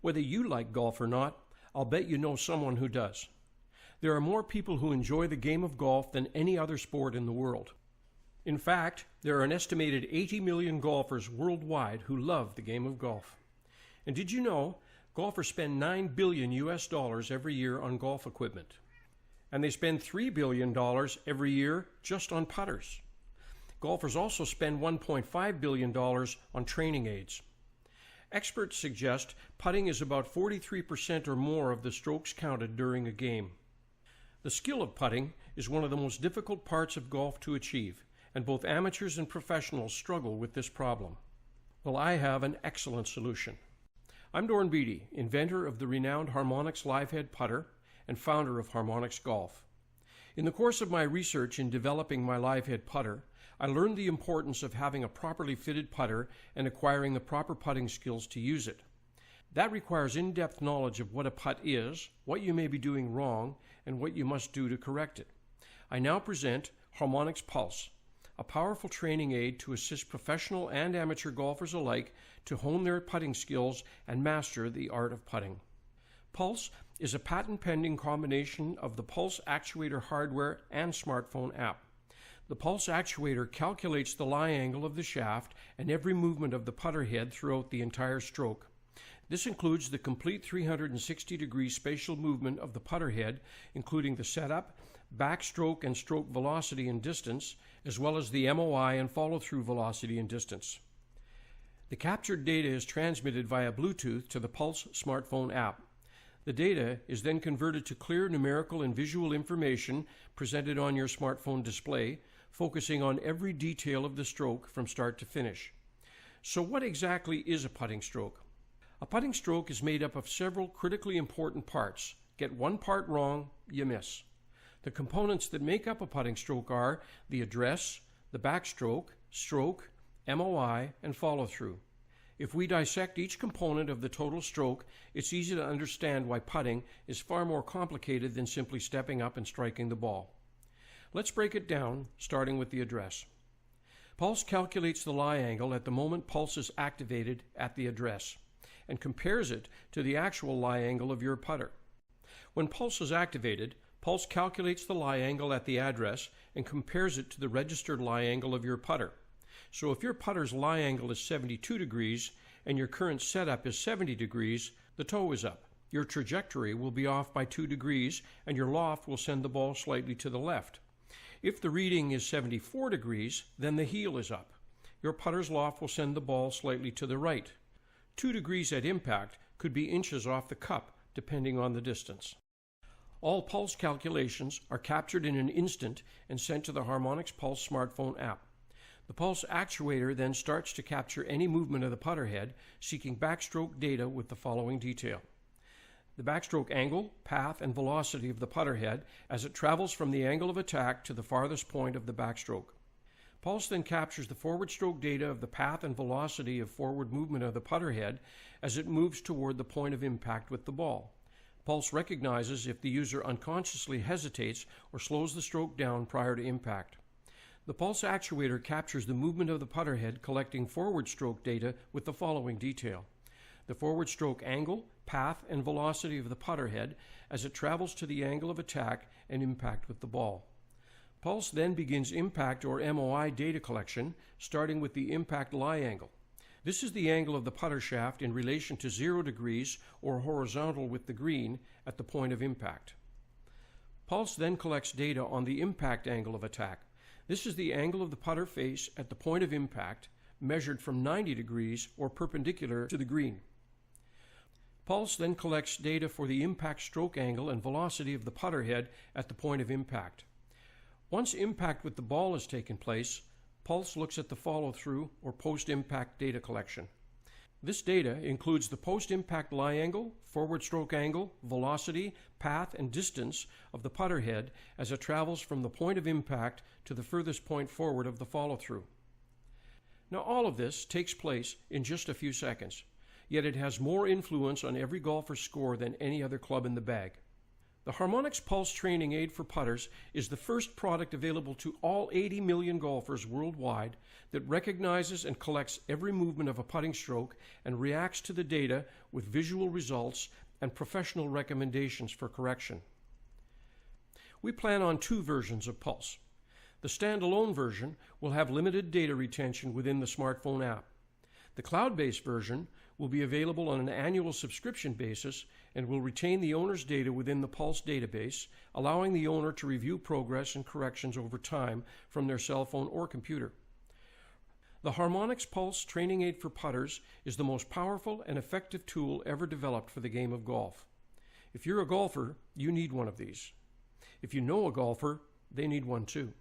Whether you like golf or not, I'll bet you know someone who does. There are more people who enjoy the game of golf than any other sport in the world. In fact, there are an estimated 80 million golfers worldwide who love the game of golf. And did you know golfers spend $9 billion every year on golf equipment? And they spend $3 billion every year just on putters. Golfers also spend $1.5 billion on training aids. Experts suggest putting is about 43% or more of the strokes counted during a game. The skill of putting is one of the most difficult parts of golf to achieve, and both amateurs and professionals struggle with this problem. Well, I have an excellent solution. I'm Dorn Beatty, inventor of the renowned Harmonix live-head putter and founder of Harmonix Golf. In the course of my research in developing my live-head putter, I learned the importance of having a properly fitted putter and acquiring the proper putting skills to use it. That requires in-depth knowledge of what a putt is, what you may be doing wrong, and what you must do to correct it. I now present Harmonix Pulse, a powerful training aid to assist professional and amateur golfers alike to hone their putting skills and master the art of putting. Pulse is a patent-pending combination of the Pulse actuator hardware and smartphone app. The Pulse actuator calculates the lie angle of the shaft and every movement of the putter head throughout the entire stroke. This includes the complete 360-degree spatial movement of the putter head, including the setup, backstroke and stroke velocity and distance, as well as the MOI and follow-through velocity and distance. The captured data is transmitted via Bluetooth to the Pulse smartphone app. The data is then converted to clear numerical and visual information presented on your smartphone display, focusing on every detail of the stroke from start to finish. So what exactly is a putting stroke? A putting stroke is made up of several critically important parts. Get one part wrong, you miss. The components that make up a putting stroke are the address, the backstroke, stroke, MOI, and follow-through. If we dissect each component of the total stroke, it's easy to understand why putting is far more complicated than simply stepping up and striking the ball. Let's break it down, starting with the address. Pulse calculates the lie angle at the moment Pulse is activated at the address and compares it to the actual lie angle of your putter. When Pulse is activated, Pulse calculates the lie angle at the address and compares it to the registered lie angle of your putter. So if your putter's lie angle is 72 degrees and your current setup is 70 degrees, the toe is up. Your trajectory will be off by 2 degrees and your loft will send the ball slightly to the left. If the reading is 74 degrees, then the heel is up. Your putter's loft will send the ball slightly to the right. 2 degrees at impact could be inches off the cup, depending on the distance. All Pulse calculations are captured in an instant and sent to the Harmonix Pulse smartphone app. The Pulse actuator then starts to capture any movement of the putter head, seeking backstroke data with the following detail: the backstroke angle, path, and velocity of the putter head as it travels from the angle of attack to the farthest point of the backstroke. Pulse then captures the forward stroke data of the path and velocity of forward movement of the putter head as it moves toward the point of impact with the ball. Pulse recognizes if the user unconsciously hesitates or slows the stroke down prior to impact. The Pulse actuator captures the movement of the putter head, collecting forward stroke data with the following detail: the forward stroke angle, path, and velocity of the putter head as it travels to the angle of attack and impact with the ball. Pulse then begins impact or MOI data collection, starting with the impact lie angle. This is the angle of the putter shaft in relation to 0 degrees or horizontal with the green at the point of impact. Pulse then collects data on the impact angle of attack. This is the angle of the putter face at the point of impact, measured from 90 degrees or perpendicular to the green. Pulse then collects data for the impact stroke angle and velocity of the putter head at the point of impact. Once impact with the ball has taken place, Pulse looks at the follow-through or post-impact data collection. This data includes the post-impact lie angle, forward stroke angle, velocity, path, and distance of the putter head as it travels from the point of impact to the furthest point forward of the follow-through. Now all of this takes place in just a few seconds, yet it has more influence on every golfer's score than any other club in the bag. The Harmonix Pulse Training Aid for Putters is the first product available to all 80 million golfers worldwide that recognizes and collects every movement of a putting stroke and reacts to the data with visual results and professional recommendations for correction. We plan on 2 versions of Pulse. The standalone version will have limited data retention within the smartphone app. The cloud-based version will be available on an annual subscription basis and will retain the owner's data within the Pulse database, allowing the owner to review progress and corrections over time from their cell phone or computer. The Harmonix Pulse Training Aid for Putters is the most powerful and effective tool ever developed for the game of golf. If you're a golfer, you need one of these. If you know a golfer, they need one too.